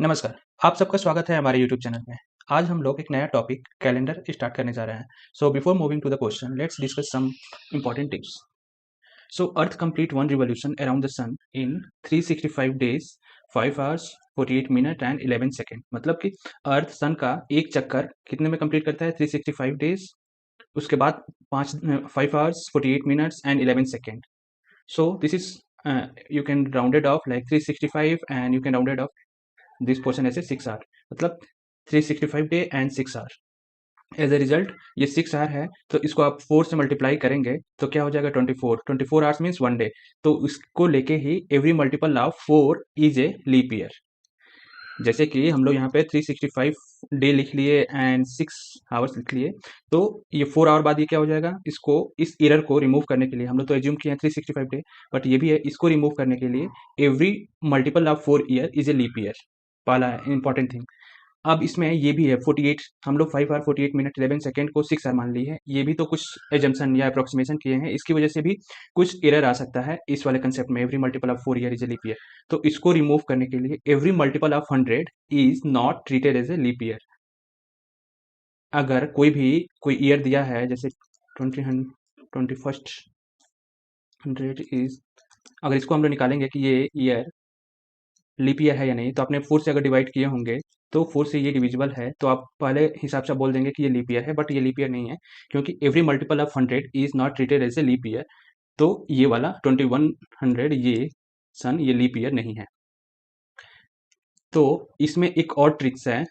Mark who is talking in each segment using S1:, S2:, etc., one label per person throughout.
S1: नमस्कार, आप सबका स्वागत है हमारे यूट्यूब चैनल में। आज हम लोग एक नया टॉपिक कैलेंडर स्टार्ट करने जा रहे हैं। So before moving to the question, let's discuss some important tips. So earth complete one revolution around the sun in 365 days, 5 hours 48 minute and 11 second. मतलब कि अर्थ सन का एक चक्कर कितने में कंप्लीट करता है? 365 डेज, उसके बाद 5 hours 48 minutes and 11 second. So this is you can round it off like 365 and you can round it off this portion ऐसे 6 आवर, मतलब 365 day and 6 hour. As a result ये 6 आवर है, तो इसको आप 4 से मल्टीप्लाई करेंगे तो क्या हो जाएगा? 24 आवर्स मीन्स 1 डे। तो इसको लेके ही every multiple of 4 is a leap year. जैसे कि हम लोग यहाँ पे 365 डे लिख लिए एंड 6 आवर्स लिख लिए, तो ये 4 आवर बाद ये क्या हो जाएगा? इसको, इस एरर को रिमूव करने के लिए हम लोग तो एज्यूम किए हैं 365 डे, बट ये भी है, इसको रिमूव करने के लिए every multiple of 4 year is a leap year. पहला इंपॉर्टेंट थिंग। अब इसमें ये भी है 48, हम लोग 5 आवर 48 मिनट 11 सेकेंड को 6 आवर मान ली है। ये भी तो कुछ एजम्पशन या अप्रोक्सीमेशन किए हैं, इसकी वजह से भी कुछ एरर आ सकता है इस वाले कंसेप्ट में, every multiple of 4 year is a leap year. तो इसको रिमूव करने के लिए every multiple of 100 is not treated as a leap year. अगर कोई ईयर दिया है, जैसे 21st 100 इज, अगर इसको हम लोग निकालेंगे कि ये ईयर लीप ईयर है या नहीं, तो आपने 4 से अगर डिवाइड किए होंगे तो 4 से ये डिविजिबल है, तो आप पहले हिसाब से बोल देंगे कि ये लीप ईयर है, बट ये लीप ईयर नहीं है, क्योंकि every multiple of 100 is not treated as a leap year. तो ये वाला 2100 ये सन ये लीप ईयर नहीं है। तो इसमें एक और ट्रिक्स है,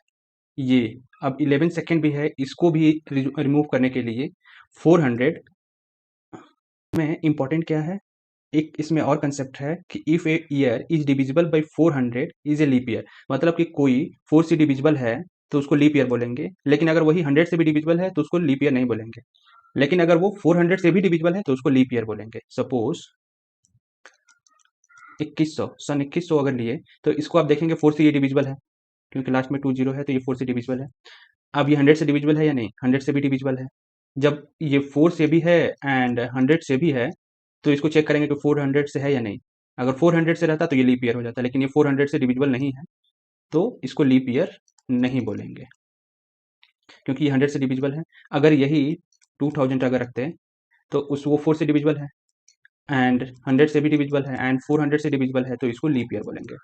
S1: ये अब 11 सेकेंड भी है, इसको भी रिमूव करने के लिए 400 में इम्पोर्टेंट क्या है, एक इसमें और कंसेप्ट है कि if a year is divisible by 400 is a leap year. मतलब कि कोई 4 से डिविजिबल है तो उसको लीप ईयर बोलेंगे, लेकिन अगर वही 100 से भी डिविजिबल है तो उसको लीप ईयर नहीं बोलेंगे। लेकिन अगर वो 400 से भी डिविजिबल है तो उसको लीप ईयर बोलेंगे। सपोज 2100, सन 2100 अगर लिए तो इसको आप देखेंगे 4 से ये डिविजिबल है, क्योंकि लास्ट में 20 है, तो ये 4 से डिविजिबल है। अब ये 100 से डिविजिबल है या नहीं? 100 से भी डिविजिबल है। जब ये 4 से भी है एंड 100 से भी है, तो इसको चेक करेंगे कि 400 से है या नहीं। अगर 400 से रहता तो ये लीप ईयर हो जाता, लेकिन ये 400 से डिविजिबल नहीं है, तो इसको लीप ईयर नहीं बोलेंगे, क्योंकि ये 100 से डिविजिबल है। अगर यही 2000 अगर रखते हैं तो वो 4 से डिविजिबल है एंड 100 से भी डिविजिबल है एंड 400 से डिविजिबल है, तो इसको लीप ईयर बोलेंगे।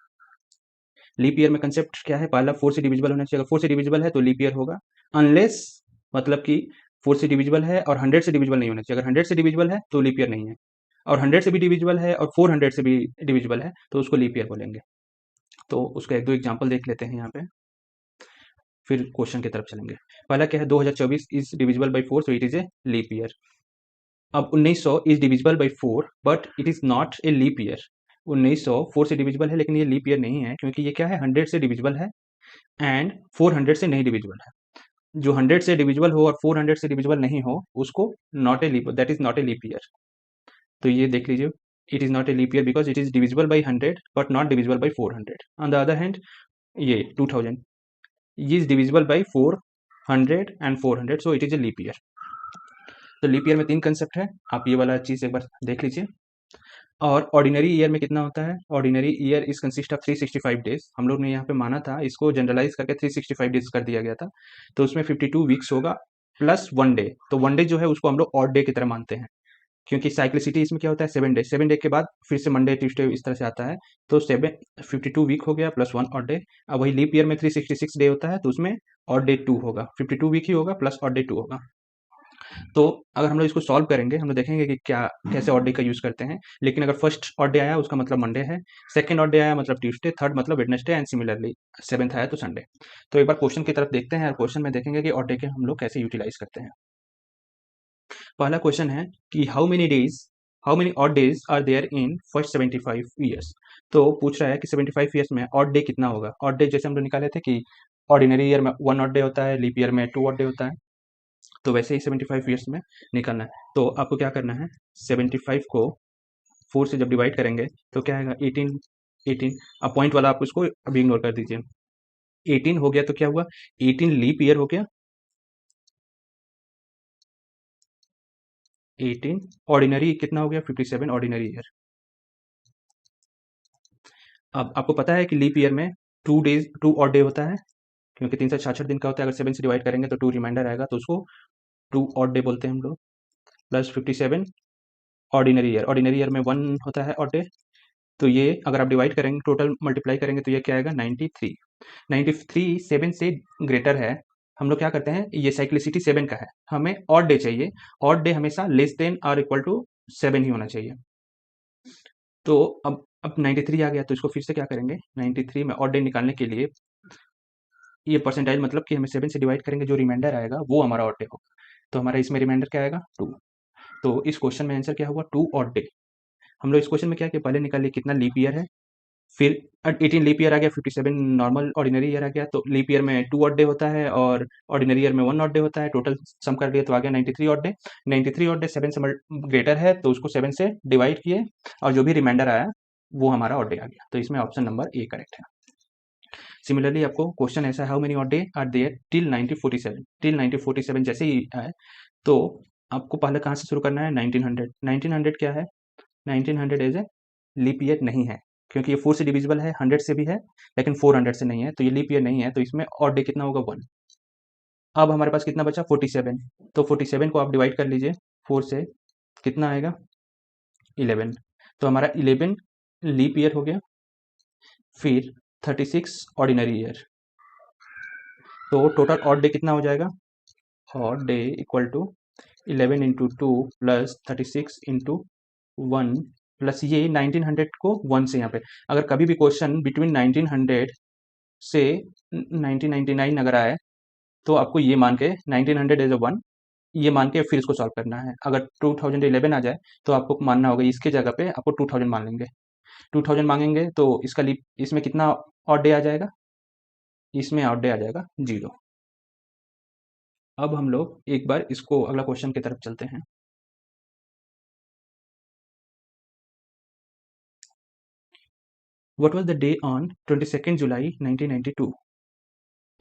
S1: लीप ईयर में कंसेप्ट क्या है? पहला 4 से डिविजिबल होना चाहिए। अगर 4 से डिविजिबल है तो लीप ईयर होगा, अनलेस, मतलब कि 4 से डिविजिबल है और 100 से डिविजिबल नहीं होना चाहिए। अगर 100 से डिविजिबल है तो लीप ईयर नहीं है, और 100 से भी डिविजिबल है और 400 से भी डिविजिबल है तो उसको लीप ईयर बोलेंगे। तो उसका एक दो एग्जांपल देख लेते हैं यहाँ पे, फिर क्वेश्चन की तरफ चलेंगे। पहला क्या है? 2024 is divisible by 4, so it is a leap year. अब 1900 is divisible by 4 but it is not a leap year. 1900 4 से डिविजिबल है, लेकिन ये लीप ईयर नहीं है, क्योंकि ये क्या है? 100 से डिविजिबल है एंड 400 से नहीं डिविजिबल है। जो 100 से डिविजिबल हो और 400 से डिविजिबल नहीं हो, उसको not a leap, that is not a leap year. तो ये देख लीजिए, it is not a leap year because it is divisible by 100 but not divisible by 400। On the other hand ये 2000 ये is divisible by 400 and 400, so it is a leap year. तो leap year में 3 concept है, आप ये वाला चीज एक बार देख लीजिए। और ऑर्डिनरी ईयर में कितना होता है? Ordinary year is consist of 365 days. हम लोग ने यहाँ पे माना था, इसको जनरलाइज करके 365 डेज कर दिया गया था। तो उसमें 52 वीक्स होगा प्लस 1 डे। तो 1 डे जो है उसको हम लोग ऑड डे की तरह मानते हैं, क्योंकि साइक्लिसिटी इसमें क्या होता है? 7 डे, 7 डे के बाद फिर से मंडे ट्यूसडे इस तरह से आता है। तो 52 वीक हो गया प्लस 1 ऑड डे। अब वही लीप ईयर में 366 डे होता है, तो उसमें ऑड डे 2 होगा, 52 वीक ही होगा प्लस ऑड डे 2 होगा। तो अगर हम लोग इसको सॉल्व करेंगे, हम लोग देखेंगे कि क्या कैसे ऑड डे का यूज करते हैं। लेकिन अगर फर्स्ट ऑड डे आया उसका मतलब मंडे है, सेकंड ऑड डे आया मतलब ट्यूसडे, थर्ड मतलब वेडनेसडे एंड सिमिलरली सेventh आया तो संडे। तो एक बार क्वेश्चन की तरफ देखते हैं और क्वेश्चन में देखेंगे कि ऑड डे के हम लोग कैसे यूटिलाइज करते हैं। पहला क्वेश्चन है कि how many odd days are there in first 75 years. तो पूछ रहा है कि 75 ईयर्स में ऑड डे कितना होगा। ऑड डे जैसे हम लोग निकाले थे कि ऑर्डिनरी ईयर में 1 ऑड डे होता है, लीप ईयर में 2 ऑड डे होता है, तो वैसे ही 75 ईयर्स में निकालना है। तो आपको क्या करना है? 75 को 4 से जब डिवाइड करेंगे तो क्या आएगा? 18। 18, अब पॉइंट वाला आप उसको अभी इग्नोर कर दीजिए। 18 हो गया तो क्या हुआ? 18 लीप ईयर हो गया। 18 ऑर्डिनरी कितना हो गया? 57 ऑर्डिनरी ईयर। अब आपको पता है कि लीप ईयर में टू ऑड डे होता है, क्योंकि 366 दिन का होता है। अगर 7 से डिवाइड करेंगे तो 2 रिमाइंडर आएगा, तो उसको 2 ऑड डे बोलते हैं हम लोग। प्लस 57 ऑर्डिनरी ईयर में 1 होता है ऑड डे। तो ये अगर आप डिवाइड करेंगे, टोटल मल्टीप्लाई करेंगे, तो ये क्या आएगा 93। 93 7 से ग्रेटर है। हम लोग क्या करते हैं, ये साइक्लिसिटी 7 का है, हमें ऑड डे चाहिए। ऑड डे हमेशा लेस देन और इक्वल टू 7 ही होना चाहिए। तो अब 93 आ गया, तो इसको फिर से क्या करेंगे, 93 में ऑड डे निकालने के लिए ये परसेंटाइल मतलब कि हमें 7 से डिवाइड करेंगे, जो रिमाइंडर आएगा वो हमारा ऑड डे होगा। तो हमारा इसमें रिमाइंडर क्या आएगा 2। तो इस क्वेश्चन में आंसर क्या हुआ 2 ऑड डे। हम लोग इस क्वेश्चन में क्या किया, पहले निकाल लिए कितना लीप ईयर है, फिर 18 लीप ईयर आ गया, 57 नॉर्मल ऑर्डिनरी ईयर आ गया। तो लीप ईयर में 2 ऑड डे होता है और ऑर्डिनरी ईयर में 1 ऑड डे होता है। टोटल सम कर दिया तो आ गया 93 ऑड डे। 93 ऑड डे 7 से ग्रेटर है, तो उसको 7 से डिवाइड किए और जो भी रिमाइंडर आया वो हमारा ऑड डे आ गया। तो इसमें ऑप्शन नंबर ए करेक्ट है। सिमिलरली आपको क्वेश्चन ऐसा, how many odd day are there till 1947। Till 1947 जैसे ही आए तो आपको पहले कहाँ से शुरू करना है, 1900। 1900 क्या है, 1900 एज ए लीप ईयर नहीं है, क्योंकि ये 4 से डिविजिबल है, 100 से भी है, लेकिन 400 से नहीं है, तो ये लीप ईयर नहीं है। तो इसमें ऑड डे कितना होगा 1। अब हमारे पास कितना बचा 47। तो 47 को आप डिवाइड कर लीजिए 4 से, कितना आएगा 11। तो हमारा 11 लीप ईयर हो गया। फिर 36 ऑर्डिनरी ईयर। तो टोटल ऑड डे कितना हो जाएगा, odd day equal to 11 into 2 plus 36 into 1 plus ये 1900 को 1 से, यहाँ पे अगर कभी भी क्वेश्चन बिटवीन 1900 से 1999 अगर आए तो आपको ये मान के 1900 एज अ 1 ये मान के फिर इसको सॉल्व करना है। अगर 2011 आ जाए तो आपको मानना होगा इसके जगह पे आपको 2000 मान लेंगे। 2000 मांगेंगे तो इसका लीप इसमें कितना ऑड डे आ जाएगा, इसमें ऑड डे आ जाएगा 0। अब हम लोग एक बार इसको अगला क्वेश्चन की तरफ चलते हैं। What was the day on 22 जुलाई 1992।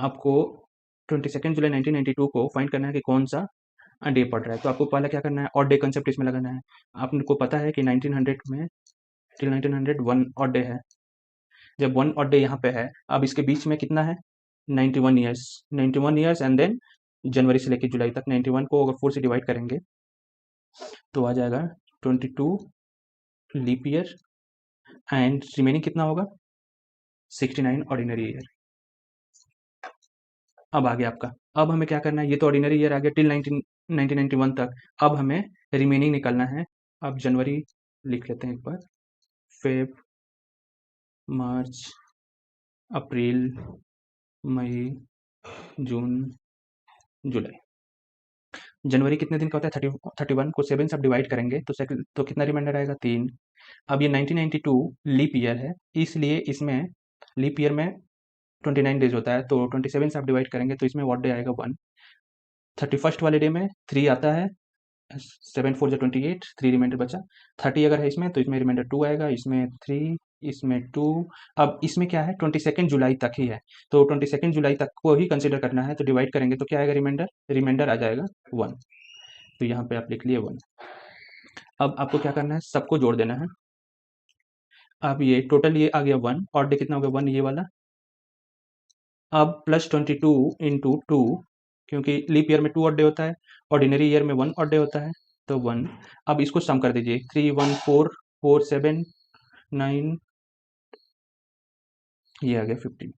S1: आपको 22 जुलाई 1992 को फाइंड करना है कि कौन सा डे पड़ रहा है। तो आपको पहले क्या करना है, ऑड डे कंसेप्ट इसमें लगाना है। आपको पता है कि 1900 में टिल 1900 1 ऑड डे है। जब 1 ऑड डे यहाँ पे है, अब इसके बीच में कितना है 91 ईयर्स। 91 ईयर्स एंड देन जनवरी से लेकर जुलाई तक 91 को अगर 4 से डिवाइड करेंगे तो आ जाएगा 22 लीप ईयर एंड रिमेनिंग कितना होगा 69 ऑर्डिनरी ईयर। अब आ गया आपका, अब हमें क्या करना है, ये तो ऑर्डिनरी ईयर आ गया टिल 1991 तक। अब हमें रिमेनिंग निकालना है। अब जनवरी लिख लेते हैं एक बार, फेब, मार्च, अप्रैल, मई, जून, जुलाई। जनवरी कितने दिन का होता है 31 को 7 से आप डिवाइड करेंगे तो तो कितना रिमाइंडर आएगा 3। अब ये 1992 लीप ईयर है, इसलिए इसमें लीप ईयर में 29 डेज होता है, तो 27 से आप डिवाइड करेंगे तो इसमें व्हाट डे आएगा 1। 31st वाले डे में 3 आता है, 7 4 28, 3 रिमाइंडर बचा। 30 अगर है इसमें तो इसमें रिमाइंडर 2 आएगा, इसमें 3, इसमें 2। अब इसमें क्या है 22 जुलाई तक ही है, तो 22 जुलाई तक को ही कंसिडर करना है। तो डिवाइड करेंगे तो क्या आएगा रिमाइंडर, रिमाइंडर आ जाएगा 1। तो यहाँ पे आप लिख लिए 1। अब आपको क्या करना है, सबको जोड़ देना है। अब ये टोटल ये आ गया 1, और डे कितना हो गया 1 ये वाला। अब प्लस 22 इंटू 2, क्योंकि लीप ईयर में 2 ऑड डे होता है, ऑर्डिनरी ईयर में 1 ऑड डे होता है, तो 1। अब इसको सम कर दीजिए, 3 1 4 4 7 9, ये आ गया 15।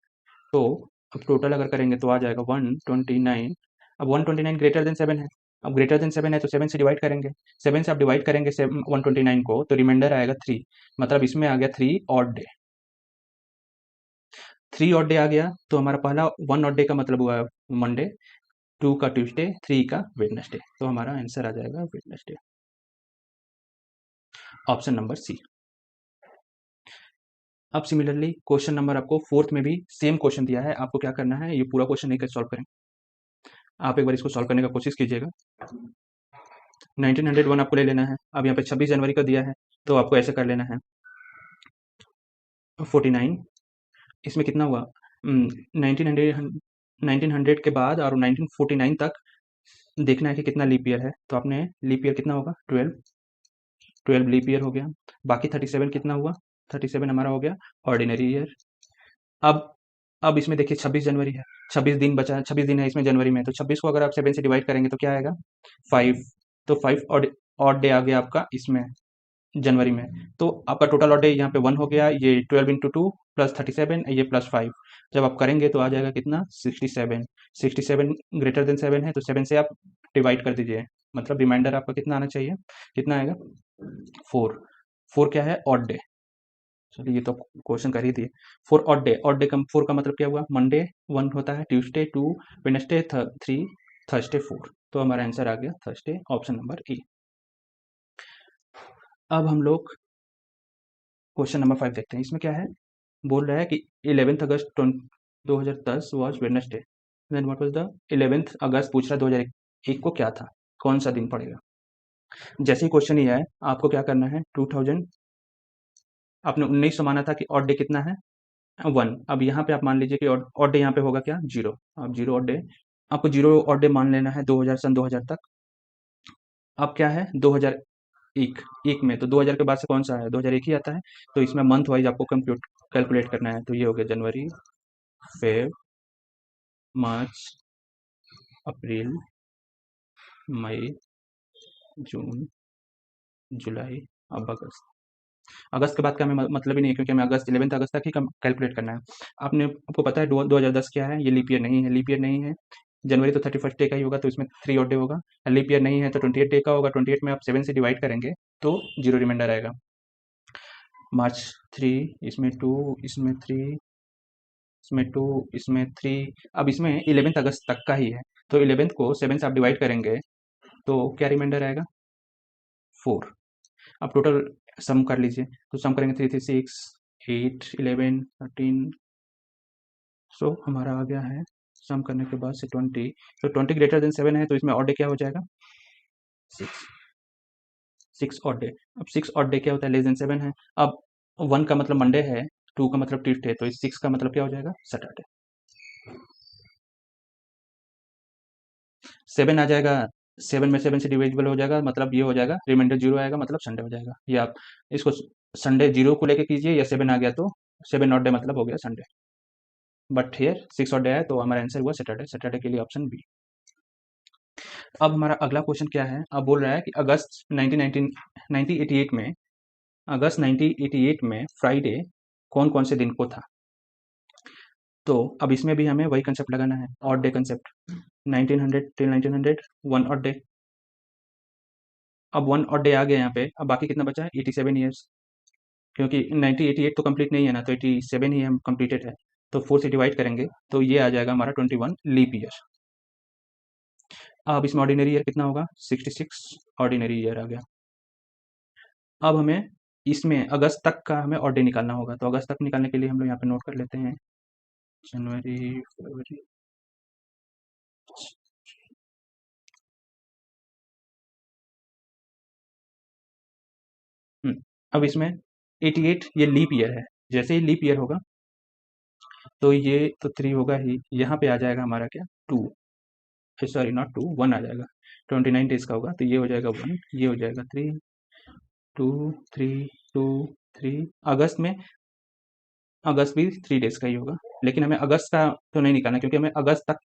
S1: तो अब टोटल अगर करेंगे तो आ जाएगा 129। अब 129 ग्रेटर देन 7 है, अब ग्रेटर देन 7 है तो 7 से डिवाइड करेंगे। 7 से आप डिवाइड करेंगे 129 को तो रिमाइंडर आएगा 3, मतलब इसमें आ गया 3 ऑड डे। 3 ऑड डे आ गया, तो हमारा पहला 1 ऑड डे का मतलब हुआ मंडे, 2 का ट्यूसडे, 3 का वेडनेसडे। तो हमारा आंसर आ जाएगा वेडनेसडे, ऑप्शन नंबर सी। अब सिमिलरली क्वेश्चन नंबर आपको 4th में भी सेम क्वेश्चन दिया है। आपको क्या करना है, ये पूरा क्वेश्चन नहीं कर सॉल्व करें, आप एक बार इसको सॉल्व करने का कोशिश कीजिएगा। 1901 आपको ले लेना है। अब यहाँ पे 26 जनवरी का दिया है, तो आपको ऐसे कर लेना है 49। इसमें कितना हुआ 1900 के बाद और 1949 तक देखना है कि कितना लीप ईयर है। तो आपने लीप ईयर कितना होगा 12 लीप ईयर हो गया। बाकी 37 कितना हुआ, 37 हमारा हो गया ऑर्डिनरी ईयर। अब अब इसमें देखिए 26 जनवरी है, 26 दिन बचा है, 26 दिन है इसमें जनवरी में, तो 26 को अगर आप 7 से डिवाइड करेंगे तो क्या आएगा 5। तो 5 ऑड डे आ गया आपका इसमें जनवरी में। तो आपका टोटल ऑड डे यहाँ पे 1 हो गया, ये 12 इंटू 2 प्लस 37, ये प्लस 5। जब आप करेंगे तो आ जाएगा कितना 67। 67 ग्रेटर देन 7 है, तो 7 से आप डिवाइड कर दीजिए, मतलब रिमाइंडर आपका कितना आना चाहिए, कितना आएगा 4। 4 क्या है ऑड डे। चलिए ये तो क्वेश्चन कर ही दिए। 4 ऑड डे का 4 का मतलब क्या हुआ, मंडे 1 होता है, ट्यूसडे 2, वेडनेसडे 3, थर्सडे 4। तो हमारा आंसर आ गया थर्सडे, ऑप्शन नंबर ए। अब हम लोग क्वेश्चन नंबर 5 देखते हैं। इसमें क्या है, बोल रहा है कि 11 August 2010 was Wednesday, then what was the 11 August पूछ रहा है 2001 को क्या था, कौन सा दिन पड़ेगा। जैसे ही क्वेश्चन ही है आपको क्या करना है, 2000 आपने 1900 माना था कि ऑड डे कितना है 1। अब यहाँ पे आप मान लीजिए कि ऑड डे यहाँ पे होगा क्या 0। अब 0 ऑड डे, आपको 0 ऑड डे मान लेना है 2000 सन 2000 तक। अब क्या है 2001 एक में, तो 2000 के बाद से कौन सा है 2001 ही आता है। तो इसमें मंथ वाइज आपको कंप्यूट कैलकुलेट करना है, तो ये हो गया जनवरी, फेब, मार्च, अप्रैल, मई, जून, जुलाई, अब अगस्त। अगस्त के बाद का हमें मतलब ही नहीं है, क्योंकि हमें अगस्त 11 अगस्त तक ही कैलकुलेट करना है। आपको पता है 2010 क्या है, ये लीप ईयर नहीं है, लीप ईयर नहीं है। जनवरी तो 31 डे का ही होगा, तो इसमें 3 और डे होगा। लीप ईयर नहीं है तो 28 डे का होगा, 28 में आप 7 से डिवाइड करेंगे तो 0 रिमाइंडर आएगा। मार्च 3, इसमें 2, इसमें 3, इसमें 2, इसमें 3। अब इसमें 11 अगस्त तक का ही है, तो 11 को 7 से आप डिवाइड करेंगे तो क्या रिमाइंडर आएगा 4। अब टोटल सम कर लीजिए, तो सम करेंगे 3 3 6 8 11 13। सो हमारा आ गया है सम करने के बाद से 20। तो 20 ग्रेटर देन 7 है, तो इसमें ऑड डे क्या हो जाएगा 6। 6 ऑड डे। अब 6 ऑड डे क्या होता है लेस देन 7 है। अब 1 का मतलब मंडे है, 2 का मतलब ट्यूसडे, तो इस 6 का मतलब क्या हो जाएगा सैटरडे। 7 आ जाएगा, 7 में 7 से डिविजिबल हो जाएगा, मतलब ये हो जाएगा रिमाइंडर 0 आएगा, मतलब संडे हो जाएगा। ये आप इसको संडे 0 को लेके कीजिए, या 7 आ गया तो 7 ऑड डे मतलब हो गया Sunday. But here 6 odd day है, तो हमारा आंसर हुआ सैटरडे। सैटरडे के लिए ऑप्शन बी। अब हमारा अगला क्वेश्चन क्या है, अब बोल रहा है कि अगस्त 1988 में, अगस्त 1988 में फ्राइडे कौन कौन से दिन को था। तो अब इसमें भी हमें वही कंसेप्ट लगाना है, odd day concept. 1900 till 1900 1 odd day. अब 1 ऑड डे आ गया यहाँ पे, अब बाकी कितना बचा है 87 ईयर्स, क्योंकि 1988 तो कंप्लीट नहीं है ना, तो 87 ही हम कंप्लीटेड है। तो 4 से डिवाइड करेंगे तो ये आ जाएगा हमारा 21 लीप ईयर। अब इसमें ऑर्डिनरी ईयर कितना होगा 66 ऑर्डिनरी ईयर आ गया। अब हमें इसमें अगस्त तक का हमें ऑड डे निकालना होगा, तो अगस्त तक निकालने के लिए हम लोग यहाँ पे नोट कर लेते हैं जनवरी, फरवरी, अब इसमें 88 ये लीप ईयर है, जैसे ही लीप ईयर होगा तो ये तो 3 होगा ही, यहाँ पे आ जाएगा हमारा क्या 2, सॉरी नॉट 2, 1 आ जाएगा। 29 डेज का होगा, तो ये हो जाएगा 1, ये हो जाएगा 3, 2, 3, 2, 3। अगस्त में, अगस्त भी 3 डेज का ही होगा, लेकिन हमें अगस्त का तो नहीं निकालना, क्योंकि हमें अगस्त तक,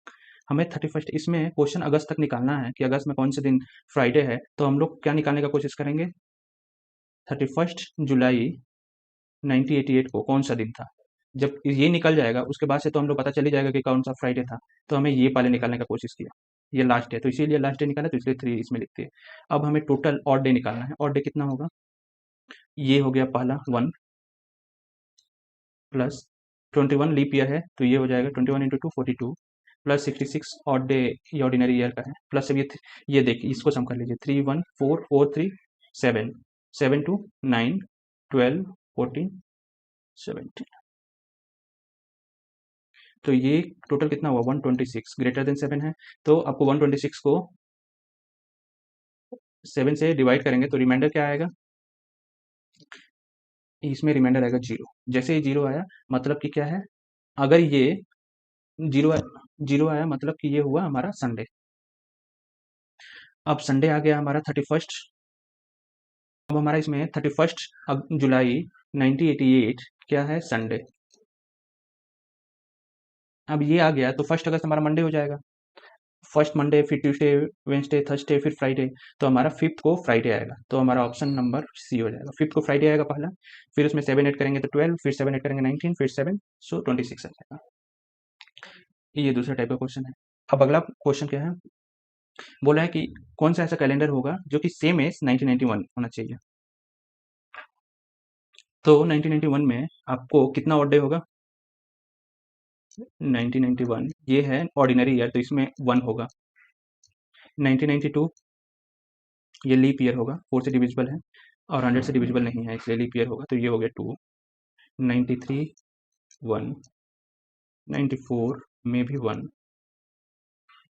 S1: हमें 31, इसमें क्वेश्चन अगस्त तक निकालना है कि अगस्त में कौन से दिन फ्राइडे है। तो हम लोग क्या निकालने का कोशिश करेंगे 31 जुलाई 1988 को कौन सा दिन था। जब ये निकल जाएगा उसके बाद से तो हम लोग पता चल ही जाएगा कि कौन सा फ्राइडे था। तो हमें ये पहले निकालने का कोशिश किया, ये लास्ट है तो इसीलिए लास्ट डे निकाला, तो इसलिए 3 इसमें लिखते हैं। अब हमें टोटल ऑड डे निकालना है, ऑड डे कितना होगा, ये हो गया पहला 1 प्लस 21 लीप ईयर है, तो ये हो जाएगा 21 इंटू 2 42 प्लस 66 ऑड डे, ये ऑर्डिनरी ईयर का है, प्लस अब ये देखिए इसको सम कर लीजिए 3 1 4 4 3 7 7 2 9 12 14 17। तो ये टोटल कितना हुआ 126 ग्रेटर देन 7 है, तो आपको 126 को 7 से डिवाइड करेंगे तो रिमाइंडर क्या आएगा, इसमें रिमाइंडर आएगा 0। जैसे ही 0 आया मतलब कि क्या है, अगर ये 0 0 आया मतलब कि ये हुआ हमारा संडे। अब संडे आ गया हमारा 31। अब हमारा इसमें 31 जुलाई 1988 क्या है संडे। अब ये आ गया तो 1 अगस्त हमारा मंडे हो जाएगा। फर्स्ट मंडे, फिर ट्यूसडे, वेंसडे, थर्सडे, फिर फ्राइडे, तो हमारा 5th को फ्राइडे आएगा। तो हमारा ऑप्शन नंबर सी हो जाएगा। 5th को फ्राइडे आएगा पहला, फिर उसमें 7 ऐड करेंगे तो 12, फिर 7 ऐड करेंगे 19, फिर 7, सो 26 आ जाएगा। ये दूसरा टाइप का क्वेश्चन है। अब अगला क्वेश्चन क्या है, बोला है कि कौन सा ऐसा कैलेंडर होगा जो कि सेम एज 1991 होना चाहिए। तो 1991 में आपको कितना ऑड डे होगा? 1991 ये है ऑर्डिनरी ईयर, तो इसमें 1 होगा। 1992 ये लीप ईयर होगा, 4 से डिविजिबल है और 100 से डिविजिबल नहीं है, इसलिए लीप ईयर होगा, तो ये हो गया 2। 93 1, 94 में भी 1,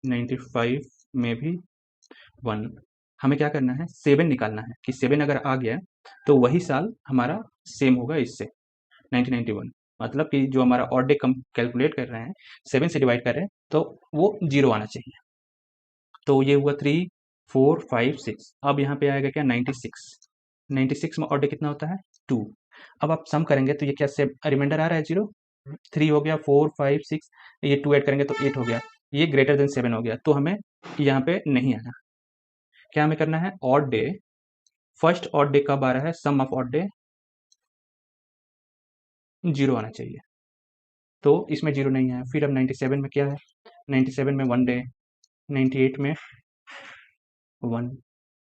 S1: 95 में भी 1। हमें क्या करना है, 7 निकालना है कि 7 अगर आ गया तो वही साल हमारा सेम होगा इससे 1991। मतलब कि जो हमारा ऑड डे कम कैलकुलेट कर रहे हैं, 7 से डिवाइड कर रहे हैं, तो वो 0 आना चाहिए। तो ये हुआ 3 4 5 6। अब यहाँ पे आएगा क्या, 96। 96 में ऑड डे कितना होता है, 2। अब आप सम करेंगे तो ये क्या से रिमाइंडर आ रहा है 0, 3 हो गया, 4 5 6, ये 2 ऐड करेंगे तो 8 हो गया, ये ग्रेटर देन 7 हो गया, तो हमें यहाँ पे नहीं आना। क्या हमें करना है, odd day, first odd day कब आ रहा है, सम ऑफ ऑड डे 0 आना चाहिए, तो इसमें 0 नहीं है। फिर अब 97 में क्या है, 97 में 1 डे, 98 में 1,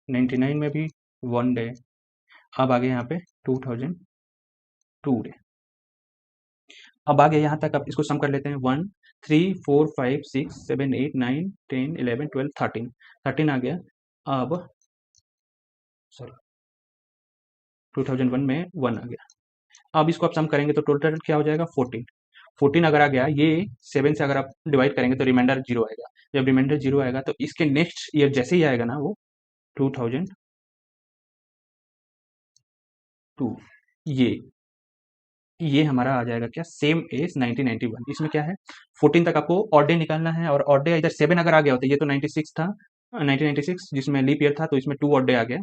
S1: 99 में भी 1 डे। अब आगे यहाँ पे 2002 डे। अब आगे यहाँ तक आप इसको सम कर लेते हैं, 1 3 4 5 6 7 8 9 10 11 12 13, 13 आ गया। अब सॉरी 2001 में 1 आ गया। अब इसको आप सम करेंगे तो टोटल क्या हो जाएगा, 14। 14 अगर आ गया, ये 7 से अगर आप डिवाइड करेंगे तो रिमाइंडर 0 आएगा। जब रिमाइंडर 0 आएगा तो इसके नेक्स्ट ईयर जैसे ही आएगा ना, वो 2002, ये हमारा आ जाएगा क्या, सेम एज 1991। इसमें क्या है, 14 तक आपको ऑड डे निकालना है, और ऑड डे इधर 7 अगर आ गया होता, ये तो 96 था, 1996 जिसमें लीप ईयर था, तो इसमें 2 ऑड डे आ गया,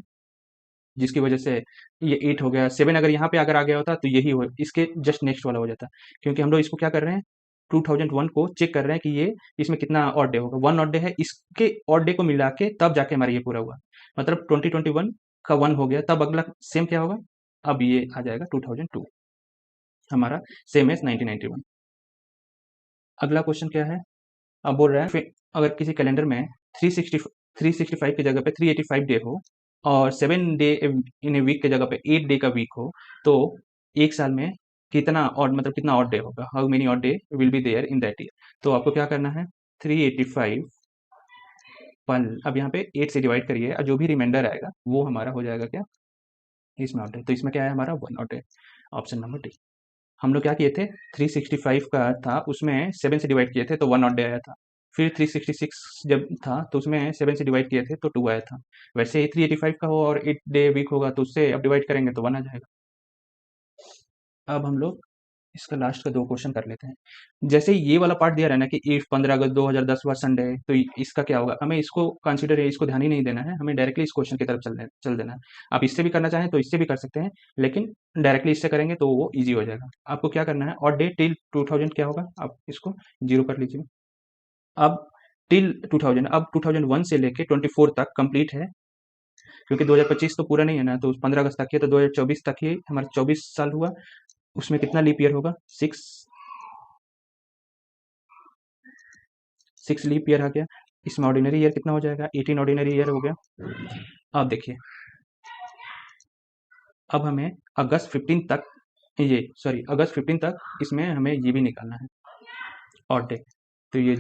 S1: जिसकी वजह से ये 8 हो गया। 7 अगर यहाँ पे अगर आ गया होता तो यही हो, इसके जस्ट नेक्स्ट वाला हो जाता। क्योंकि हम लोग इसको क्या कर रहे हैं, 2001 को चेक कर रहे हैं कि ये इसमें कितना ऑड डे होगा। 1 ऑड डे है, इसके ऑड डे को मिला के तब जाके हमारा ये पूरा हुआ। मतलब 2021 का 1 हो गया, तब अगला सेम क्या होगा, अब ये आ जाएगा 2002, हमारा सेम एज 1991। अगला क्वेश्चन क्या है, अब बोल रहा है अगर किसी कैलेंडर में 365 की जगह पे 385 डे हो, और 7 डे इन ए वीक की जगह पे 8 डे का वीक हो, तो एक साल में कितना ऑड, मतलब कितना ऑड डे होगा, how many odd day will be there in that year. तो आपको क्या करना है, 385 पर अब यहाँ पे 8 से डिवाइड करिए, और जो भी रिमाइंडर आएगा वो हमारा हो जाएगा क्या, इसमें ऑड डे। तो इसमें क्या है हमारा, 1 odd day, option number D. हम लोग क्या किए थे, 365 का था, उसमें 7 से डिवाइड किए थे तो 1 ऑड डे आया था। फिर 366 जब था तो उसमें 7 से डिवाइड किए थे तो 2 आया था। वैसे ही 385 का हो और 8 डे वीक होगा तो उससे अब डिवाइड करेंगे तो 1 आ जाएगा। अब हम लोग इसका लास्ट का 2 क्वेश्चन कर लेते हैं। जैसे ये वाला पार्ट दिया रहा है ना कि इफ 15 अगस्त 2010 हुआ संडे, तो इसका क्या होगा, हमें इसको कंसीडर, इसको ध्यान ही नहीं देना है, हमें डायरेक्टली इस क्वेश्चन की तरफ चल देना है। आप इससे भी करना चाहें तो इससे भी कर सकते हैं, लेकिन डायरेक्टली इससे करेंगे तो वो ईजी हो जाएगा। आपको क्या करना है, और डे टिल 2000 क्या होगा, आप इसको 0 कर लीजिए। अब टिल 2000, अब 2001 से लेके 24 तक कंप्लीट है, क्योंकि 2025 तो पूरा नहीं है ना, तो 15 अगस्त तक ही है, तो 2024 तक ही हमारा 24 साल हुआ। उसमें कितना लीप ईयर होगा, 6 लीप ईयर आ गया। इसमें ऑर्डिनरी ईयर कितना हो जाएगा, 18 ऑर्डिनरी ईयर हो गया। अब देखिए, अब हमें अगस्त 15 तक, ये सॉरी अगस्त 15 तक इसमें हमें ये भी निकालना है, ऑड डे। तो ये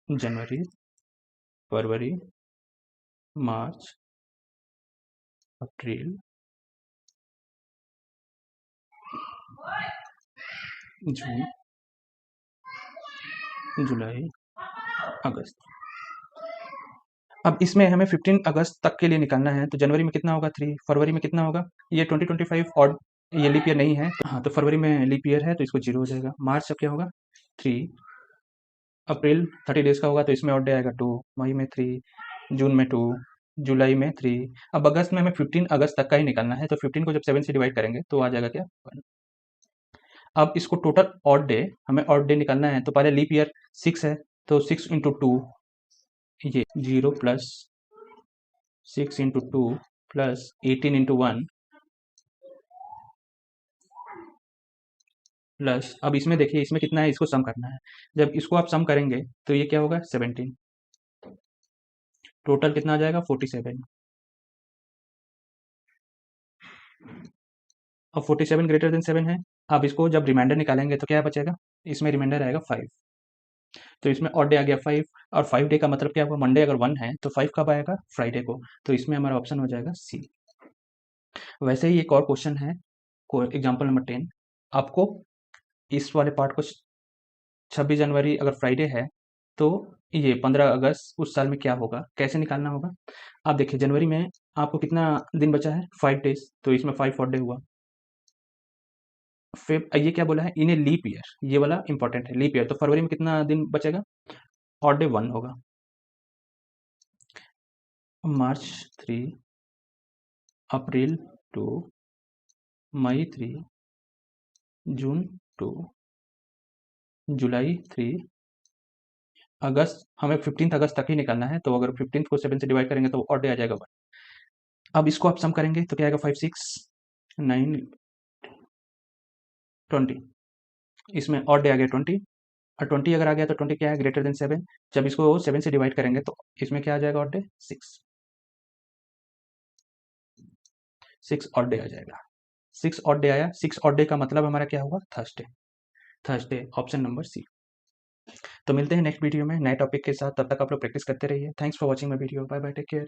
S1: जनवरी, फरवरी, मार्च, अप्रैल, जून, जुलाई, अगस्त। अब इसमें हमें 15 अगस्त तक के लिए निकालना है, तो जनवरी में कितना होगा, 3, फरवरी में कितना होगा, ये 2025 ऑड, ये लीप ईयर नहीं है, हाँ, तो फरवरी में लीप ईयर है तो इसको 0 हो जाएगा। मार्च अब क्या होगा, 3, अप्रैल 30 डेज का होगा तो इसमें ऑड डे आएगा 2, मई में 3, जून में 2, जुलाई में 3। अब अगस्त में हमें 15 अगस्त तक का ही निकालना है, तो 15 को जब 7 से डिवाइड करेंगे तो आ जाएगा क्या, 1। अब इसको टोटल ऑड डे, हमें ऑड डे निकालना है, तो पहले लीप ईयर 6 है, तो 6 इंटू टू, ये 0 plus 6 into two plus 18 into one plus, अब इसमें देखिए इसमें कितना है, इसको सम करना है। जब इसको आप सम करेंगे तो ये क्या होगा 17, टोटल कितना आ जाएगा 47। अब 47 ग्रेटर देन 7 है। अब इसको जब रिमाइंडर निकालेंगे तो क्या बचेगा, इसमें रिमाइंडर आएगा 5, तो इसमें ऑड डे आ गया 5, और 5 डे का मतलब क्या हुआ, मंडे अगर 1 है तो 5 कब आएगा, फ्राइडे को, तो इसमें हमारा ऑप्शन हो जाएगा सी। वैसे ही एक और क्वेश्चन है, एग्जाम्पल नंबर 10, आपको इस वाले पार्ट को 26 जनवरी अगर फ्राइडे है तो ये 15 अगस्त उस साल में क्या होगा, कैसे निकालना होगा। आप देखिए जनवरी में आपको कितना दिन बचा है, 5 डेज, तो इसमें 5 ऑड डे हुआ। फिर ये क्या बोला है, इन ए लीप ईयर, ये वाला इंपॉर्टेंट है, लीप ईयर, तो फरवरी में कितना दिन बचेगा, ऑड डे 1 होगा। मार्च 3, अप्रैल 2, मई 3, जून 2, जुलाई 3, अगस्त, हमें 15 अगस्त तक ही निकालना है, तो अगर 15 को 7 से डिवाइड करेंगे तो ऑड डे आ जाएगा 1। अब इसको आप सम करेंगे तो क्या आएगा, 5 6 9 20, इसमें ऑड डे आ गया 20, और 20 अगर आ गया तो 20 क्या है, ग्रेटर देन 7, जब इसको 7 से डिवाइड करेंगे तो इसमें क्या आ जाएगा, ऑड डे 6, 6 ऑड डे आ जाएगा। 6 ऑड डे आया, 6 ऑड डे का मतलब हमारा क्या होगा, Thursday, Thursday option number C. तो मिलते हैं नेक्स्ट वीडियो में नए टॉपिक के साथ, तब तक आप लोग प्रैक्टिस करते रहिए। Thanks for watching my video, bye bye, take care.